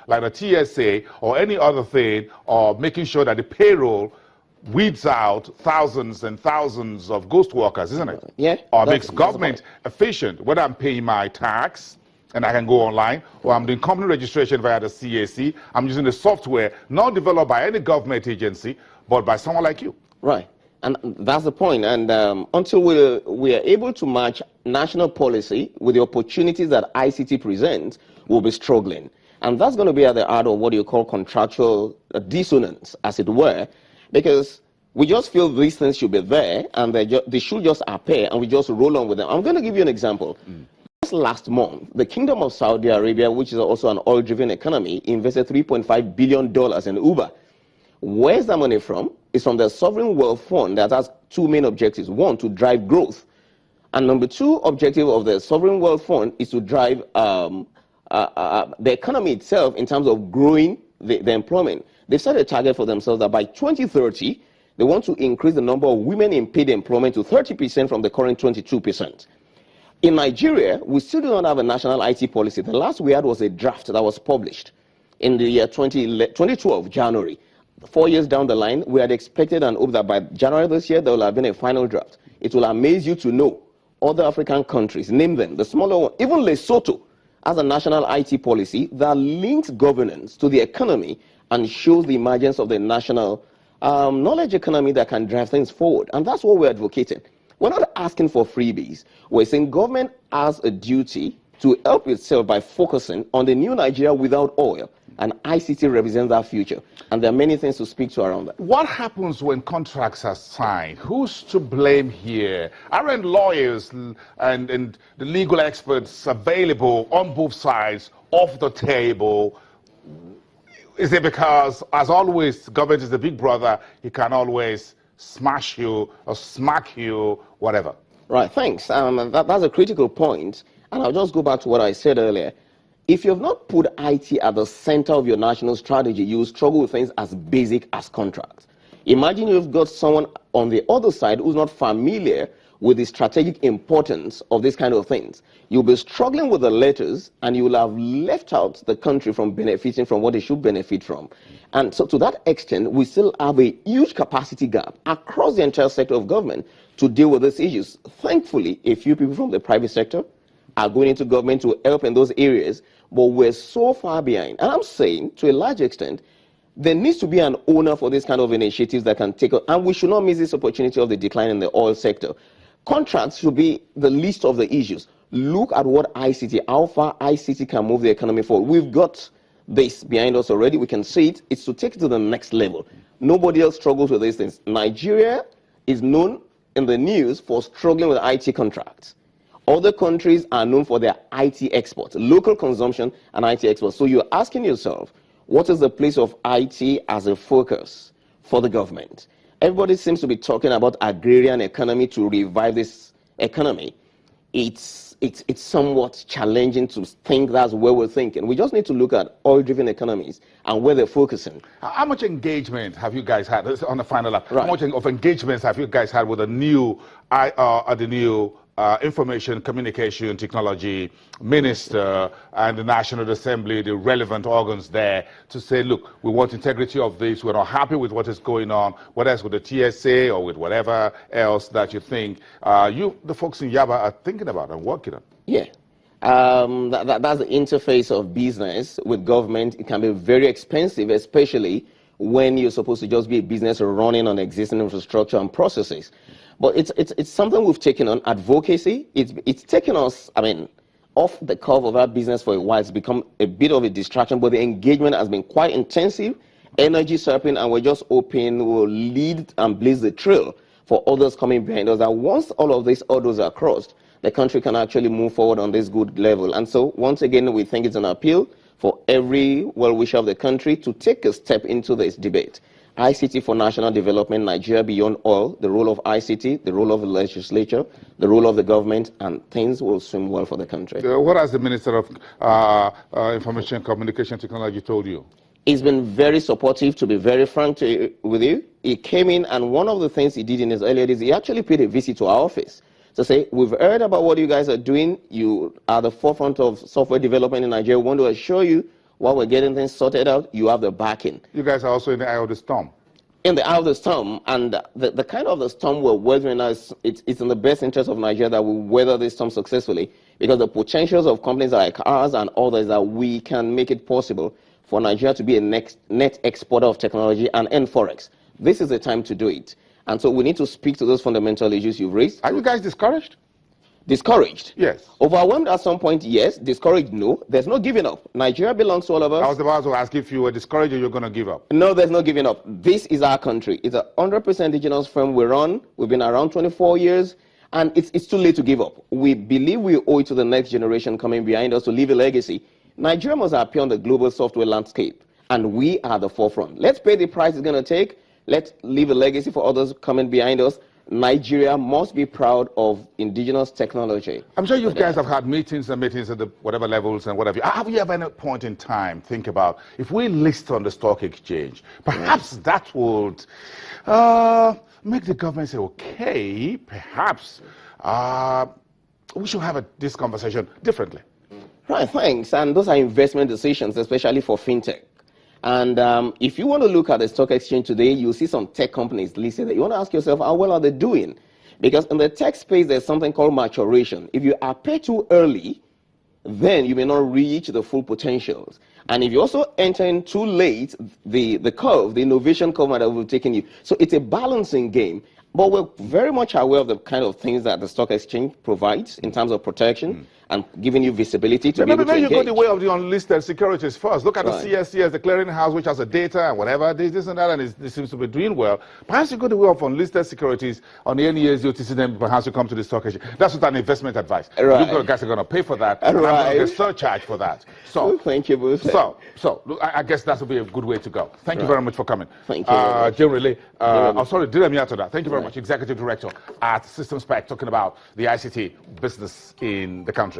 like the TSA or any other thing, or making sure that the payroll weeds out thousands and thousands of ghost workers, isn't it? Yeah. Or makes government efficient, whether I'm paying my tax and I can go online, or I'm doing company registration via the CAC. I'm using the software not developed by any government agency, but by someone like you. Right. And that's the point. And until we are able to match national policy with the opportunities that ICT presents, we'll be struggling. And that's going to be at the heart of what you call contractual dissonance, as it were, because we just feel these things should be there, and they should just appear, and we just roll on with them. I'm going to give you an example. Just last month, the Kingdom of Saudi Arabia, which is also an oil-driven economy, invested $3.5 billion in Uber. Where's the money from? It's from the Sovereign Wealth Fund that has two main objectives. One, to drive growth. And number two objective of the Sovereign Wealth Fund is to drive the economy itself in terms of growing the employment. They've set a target for themselves that by 2030, they want to increase the number of women in paid employment to 30% from the current 22%. In Nigeria, we still do not have a national IT policy. The last we had was a draft that was published in the year 2012, January. 4 years down the line, we had expected and hoped that by January this year, there will have been a final draft. It will amaze you to know other African countries, name them, the smaller one, even Lesotho has a national IT policy that links governance to the economy and shows the emergence of the national knowledge economy that can drive things forward. And that's what we're advocating. We're not asking for freebies. We're saying government has a duty to help itself by focusing on the new Nigeria without oil. And ICT represents that future. And there are many things to speak to around that. What happens when contracts are signed? Who's to blame here? Aren't lawyers and the legal experts available on both sides off the table? Is it because, as always, government is the big brother, he can always smash you or smack you, whatever? Right, thanks. That's a critical point. And I'll just go back to what I said earlier. If you have not put IT at the center of your national strategy, you will struggle with things as basic as contracts. Imagine you've got someone on the other side who's not familiar with the strategic importance of these kind of things. You'll be struggling with the letters, and you will have left out the country from benefiting from what it should benefit from. And so to that extent, we still have a huge capacity gap across the entire sector of government to deal with these issues. Thankfully, a few people from the private sector are going into government to help in those areas, but we're so far behind. And I'm saying, to a large extent, there needs to be an owner for this kind of initiatives that can take up, and we should not miss this opportunity of the decline in the oil sector. Contracts should be the least of the issues. Look at what ICT, how far ICT can move the economy forward. We've got this behind us already. We can see it. It's to take it to the next level. Nobody else struggles with these things. Nigeria is known in the news for struggling with IT contracts. Other countries are known for their IT exports, local consumption and IT exports. So you're asking yourself, what is the place of IT as a focus for the government? Everybody seems to be talking about agrarian economy to revive this economy. It's somewhat challenging to think that's where we're thinking. We just need to look at oil-driven economies and where they're focusing. How much engagement have you guys had on the final lap? Right. How much of engagements have you guys had with the new Information Communication Technology Minister and the National Assembly, the relevant organs there, to say, look, we want integrity of this, we're not happy with what is going on, whether it's with the TSA or with whatever else that you think the folks in Yaba are thinking about and working on? Yeah. That's the interface of business with government. It can be very expensive, especially when you're supposed to just be a business running on existing infrastructure and processes. But it's something we've taken on. Advocacy, it's taken us, off the curve of our business for a while. It's become a bit of a distraction, but the engagement has been quite intensive, energy sapping, and we're just hoping we'll lead and blaze the trail for others coming behind us. And once all of these hurdles are crossed, the country can actually move forward on this good level. And so, once again, we think it's an appeal for every well-wisher of the country to take a step into this debate. ICT for national development, Nigeria beyond oil, the role of ICT, the role of the legislature, the role of the government, and things will swim well for the country. What has the Minister of Information Communication Technology told you? He's been very supportive, to be very frank with you. He came in, and one of the things he did in his earlier days, he actually paid a visit to our office to say, we've heard about what you guys are doing. You are the forefront of software development in Nigeria. We want to assure you while we're getting things sorted out, you have the backing. You guys are also in the eye of the storm. In the eye of the storm, and the kind of the storm we're weathering now, it's in the best interest of Nigeria that we weather this storm successfully, because the potentials of companies like ours and others that we can make it possible for Nigeria to be a net exporter of technology and end forex. This is the time to do it. And so we need to speak to those fundamental issues you've raised. Are you guys discouraged? Discouraged? Yes. Overwhelmed at some point? Yes. Discouraged? No. There's no giving up. Nigeria belongs to all of us. I was about to ask if you were discouraged or you're going to give up. No, there's no giving up. This is our country. It's a 100% indigenous firm we run. We've been around 24 years, and it's too late to give up. We believe we owe it to the next generation coming behind us to leave a legacy. Nigeria must appear on the global software landscape, and we are the forefront. Let's pay the price it's going to take. Let's leave a legacy for others coming behind us. Nigeria must be proud of indigenous technology. I'm sure you guys have had meetings and meetings at the whatever levels and whatever. Have you ever at any point in time think about if we list on the stock exchange, perhaps that would make the government say, okay, perhaps we should have this conversation differently. Right, thanks. And those are investment decisions, especially for fintech. And if you want to look at the stock exchange today, you'll see some tech companies listed there. You want to ask yourself, how well are they doing? Because in the tech space, there's something called maturation. If you appear too early, then you may not reach the full potentials. And if you also enter in too late, the curve, the innovation curve that will have taken you. So it's a balancing game. But we're very much aware of the kind of things that the stock exchange provides in terms of protection and giving you visibility to be able to engage. Maybe you go the way of the unlisted securities first. Look at the CSC as the clearinghouse, which has the data and whatever, this and that, and it seems to be doing well. Perhaps you go the way of unlisted securities on the NES, OTC, then perhaps you come to the stock exchange. That's what an investment advice. Right. You guys are going to pay for that, and I'm going to get surcharge for that. So, thank you, Bruce. So look, I guess that would be a good way to go. Thank you very much for coming. Thank you. Generally, Diremi Atoda, thank you very much, Executive Director at System Spec, talking about the ICT business in the country.